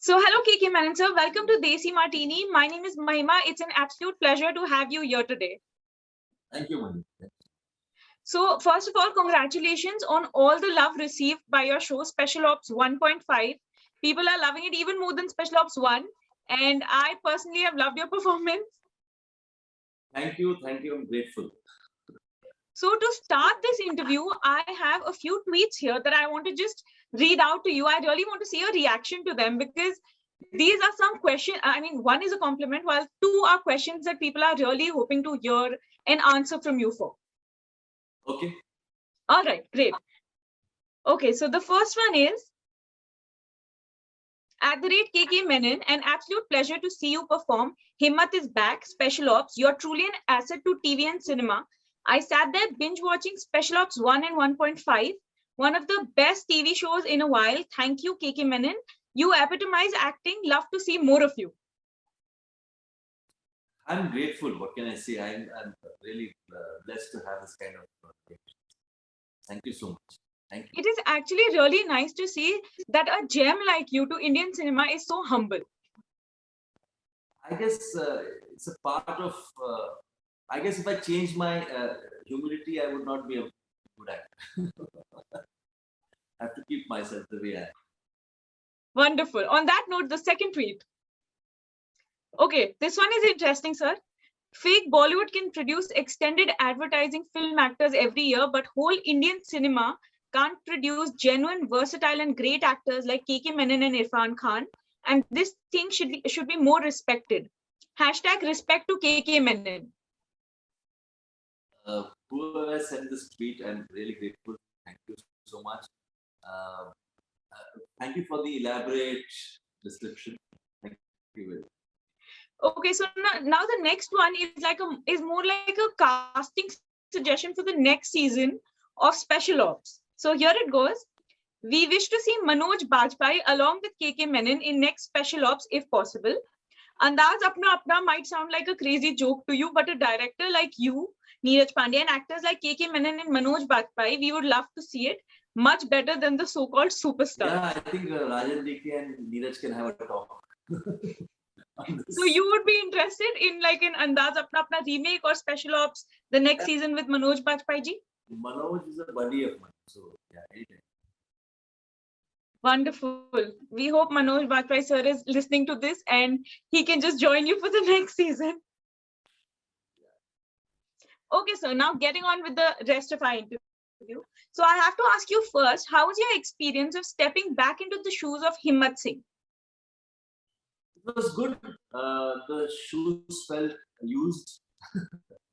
So hello KK Menon sir, welcome to Desi Martini. My name is Mahima. It's an absolute pleasure to have you here today. Thank you, Mani. So first of all, congratulations on all the love received by your show Special Ops 1.5. People are loving it even more than Special Ops 1. And I personally have loved your performance. Thank you. I'm grateful. So to start this interview, I have a few tweets here that I want to just read out to you. I really want to see your reaction to them because these are some questions. I mean, one is a compliment, while two are questions that people are really hoping to hear an answer from you for. Okay. All right, great. Okay, so the first one is, @KK Menon, an absolute pleasure to see you perform. Himmat is back, Special Ops. You're truly an asset to TV and cinema. I sat there binge watching Special Ops 1 and 1.5, one of the best TV shows in a while. Thank you, KK Menon. You epitomize acting. Love to see more of you. I'm grateful. What can I say? I'm really blessed to have this kind of. Thank you so much. Thank you. It is actually really nice to see that a gem like you to Indian cinema is so humble. I guess it's a part of. I guess if I change my humility, I would not be a good actor. I have to keep myself the way I am. Wonderful. On that note, the second tweet. Okay, this one is interesting, sir. Fake Bollywood can produce extended advertising film actors every year, but whole Indian cinema can't produce genuine, versatile, and great actors like KK Menon and Irfan Khan. And this thing should be more respected. # respect to KK Menon. Whoever sent this tweet, I'm really grateful. Thank you so much. Thank you for the elaborate description. Thank you very much. Okay, so now the next one is more like a casting suggestion for the next season of Special Ops. So here it goes. We wish to see Manoj Bajpayee along with KK Menon in next Special Ops if possible. Andaz Apna Apna might sound like a crazy joke to you, but a director like you, Neeraj Pandey, and actors like KK Menon and Manoj Bajpayee, we would love to see it. Much better than the so-called superstar. Yeah, I think Rajan DK and Neeraj can have a talk. So you would be interested in like an Andaz Apna Apna remake or Special Ops the next season with Manoj Bajpayee ji? Manoj is a buddy of mine, so yeah, anytime. Wonderful. We hope Manoj Bajpayee sir is listening to this and he can just join you for the next season. Okay, so now getting on with the rest of our interview. So I have to ask you first, how was your experience of stepping back into the shoes of Himmat Singh? It was good. The shoes felt used,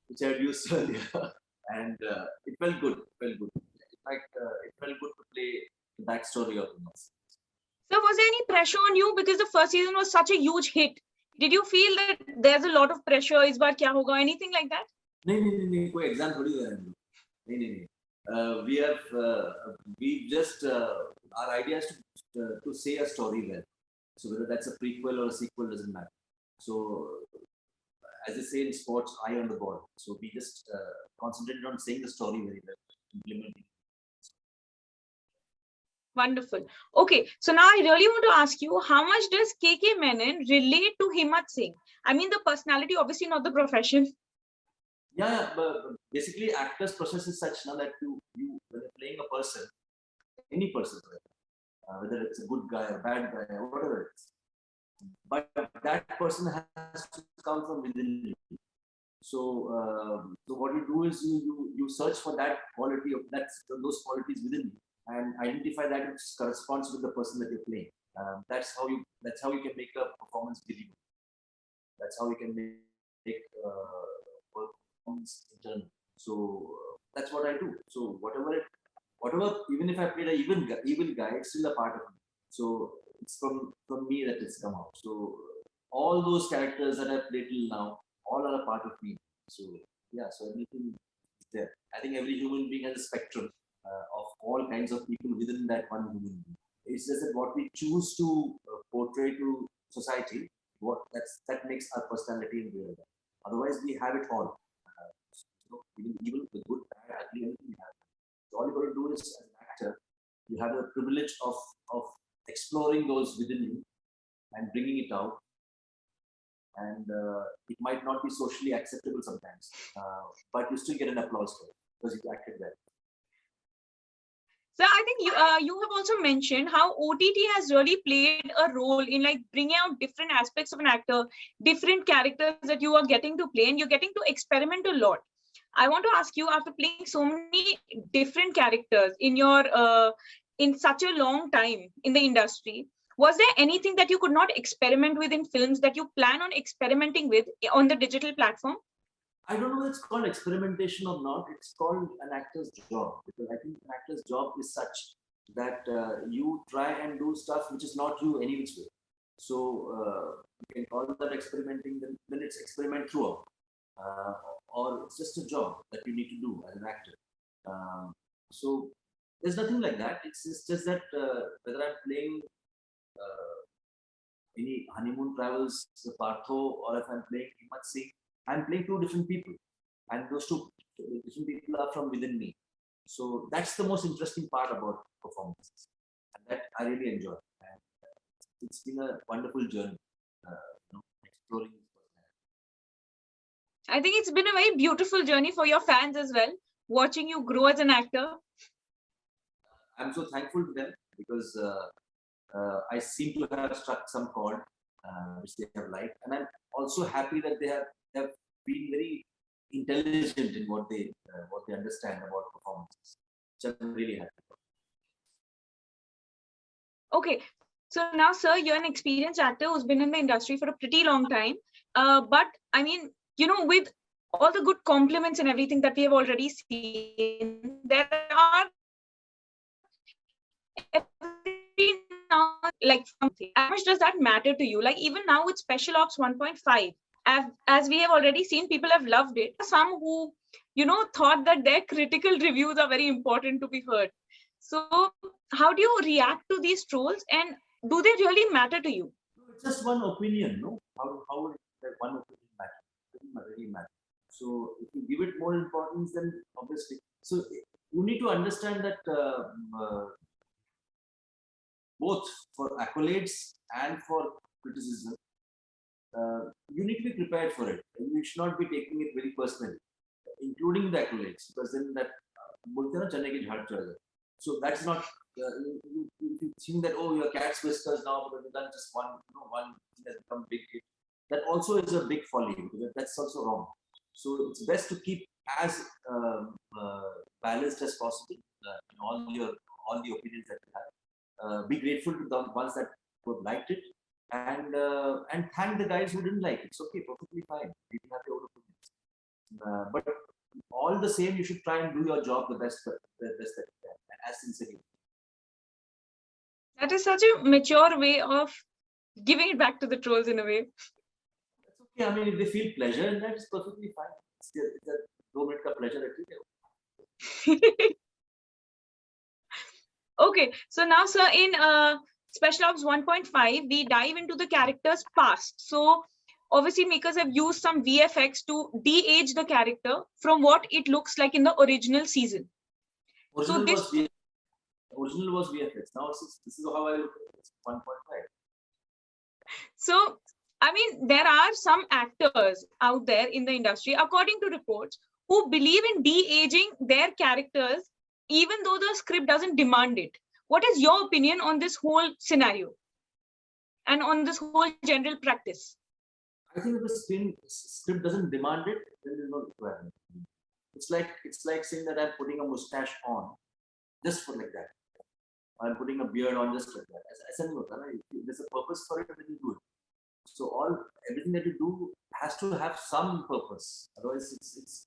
which I had used earlier, and it felt good. In fact, it felt good to play the backstory of Himmat. So was there any pressure on you because the first season was such a huge hit? Did you feel that there's a lot of pressure? Is baar kya hoga? Anything like that? नहीं कोई exam थोड़ी दे रहे हैं हम लोग नहीं we just our idea is to say a story well, so whether that's a prequel or a sequel doesn't matter. So as they say in sports, eye on the ball, so we just concentrated on saying the story very well, implementing. Wonderful. Okay, so now I really want to ask you, how much does KK Menon relate to Himmat Singh? I mean the personality, obviously not the profession. Yeah, but basically actors process is such now that you when you're playing a person, any person, whether it's a good guy or bad guy or whatever it is, but that person has to come from within you. So, so what you do is you search for that quality of those qualities within you and identify that which corresponds with the person that you're playing. That's how you can make a performance believable. That's how you can make performance internal. So that's what I do. So whatever, even if I played an evil guy, it's still a part of me. So it's from me that it's come out. So all those characters that I've played till now, all are a part of me. So yeah, so everything is there. I think every human being has a spectrum of all kinds of people within that one human being. It's just that what we choose to portray to society, that makes our personality in real life. Otherwise, we have it all. Even the good, bad, ugly, everything we have. So all you got to do is, as an actor, you have the privilege of exploring those within you and bringing it out. And it might not be socially acceptable sometimes, but you still get an applause for it because you acted well. So I think you have also mentioned how OTT has really played a role in like bringing out different aspects of an actor, different characters that you are getting to play, and you're getting to experiment a lot. I want to ask you, after playing so many different characters in your in such a long time in the industry, was there anything that you could not experiment with in films that you plan on experimenting with on the digital platform? I don't know whether it's called experimentation or not. It's called an actor's job, because I think an actor's job is such that you try and do stuff which is not you any which way. So you can call that experimenting, then it's experiment throughout. Or it's just a job that you need to do as an actor. So there's nothing like that. It's just that whether I'm playing any Honeymoon Travels, Partho, or if I'm playing Himmat Singh, I'm playing two different people, and those two different people are from within me. So that's the most interesting part about performances, and that I really enjoy. And it's been a wonderful journey, exploring this personality. I think it's been a very beautiful journey for your fans as well, watching you grow as an actor. I'm so thankful to them because I seem to have struck some chord which they have liked, and I'm also happy that they have been very intelligent in what they understand about performances, which I'm really happy about. Okay, so now, sir, you're an experienced actor who's been in the industry for a pretty long time. But I mean, with all the good compliments and everything that we have already seen, there are every now like something. How much does that matter to you? Like even now with Special Ops 1.5, as we have already seen, people have loved it. Some who thought that their critical reviews are very important to be heard. So how do you react to these trolls, and do they really matter to you? It's just one opinion, no? How would that one opinion matter? It doesn't really matter. So if you give it more importance, then obviously, so you need to understand that both for accolades and for criticism, you need to be prepared for it. You should not be taking it very personally, including the accolades, because then that so that's not. You think that your cat's whiskers now because you've done just one thing has become big hit. That also is a big folly, because that's also wrong. So it's best to keep as balanced as possible in all the opinions that you have. Be grateful to the ones that have liked it, and thank the guys who didn't like it. It's okay, perfectly fine. You can have your own opinions, but all the same, you should try and do your job the best that you can, and as sincerely. That is such a mature way of giving it back to the trolls in a way. That's okay. I mean, if they feel pleasure in that, it's perfectly fine. It's a 2 minute pleasure that you Okay, so now, sir, in Special Ops 1.5, we dive into the character's past. So obviously makers have used some VFX to de-age the character from what it looks like in the original season. Original was VFX. Now this is how I look at it. 1.5. So, I mean, there are some actors out there in the industry, according to reports, who believe in de-aging their characters, even though the script doesn't demand it. What is your opinion on this whole scenario and on this whole general practice? I think if the script doesn't demand it, then there's no requirement. It's like saying that I'm putting a mustache on just for like that. I'm putting a beard on just like that. There's a purpose for it when you do it. So everything that you do has to have some purpose. Otherwise, it's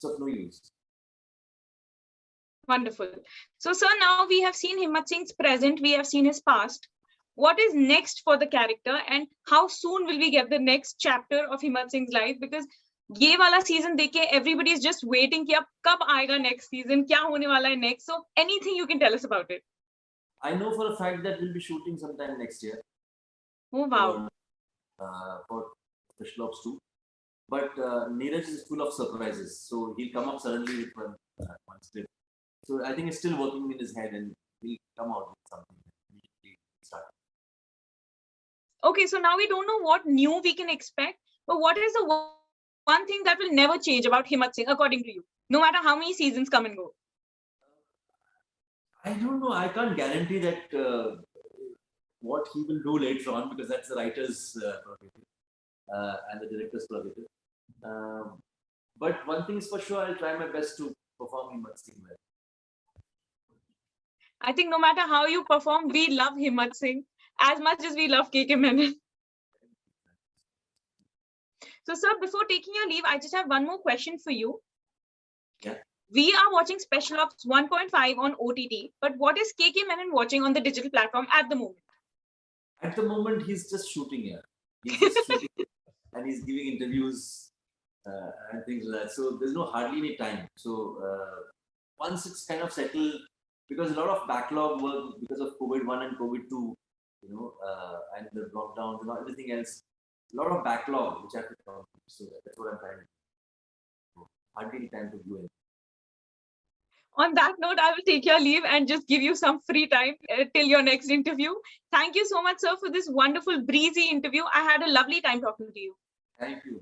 of no use. Wonderful. So, sir, now we have seen Himmat Singh's present, we have seen his past. What is next for the character, and how soon will we get the next chapter of Himmat Singh's life? Because ये वाला season देखे everybody is just waiting कि अब कब आएगा next season, क्या होने वाला है next. So anything you can tell us about it? I know for a fact that we'll be shooting sometime next year. Oh wow! For Special Ops 2, but Neeraj is full of surprises, so he'll come up suddenly with one script. So I think he's still working in his head, and he'll come out with something. Okay, so now we don't know what new we can expect, but what is the one thing that will never change about Himmat Singh, according to you, no matter how many seasons come and go? I don't know. I can't guarantee that what he will do later on, because that's the writer's prerogative and the director's prerogative. But one thing is for sure, I'll try my best to perform Himmat Singh well. I think no matter how you perform, we love Himmat Singh as much as we love KK Menon. So, sir, before taking your leave, I just have one more question for you. Yeah. We are watching Special Ops 1.5 on OTT, but what is KK Menon watching on the digital platform at the moment? At the moment, he's just shooting here. He's just shooting and he's giving interviews and things like that. So there's no hardly any time. So once it's kind of settled, because a lot of backlog work because of COVID-1 and COVID-2, and the lockdowns and everything else, a lot of backlog which I have to complete. So that's what I'm trying to do. Hardly any time to do it. On that note, I will take your leave and just give you some free time till your next interview. Thank you so much, sir, for this wonderful, breezy interview. I had a lovely time talking to you. Thank you.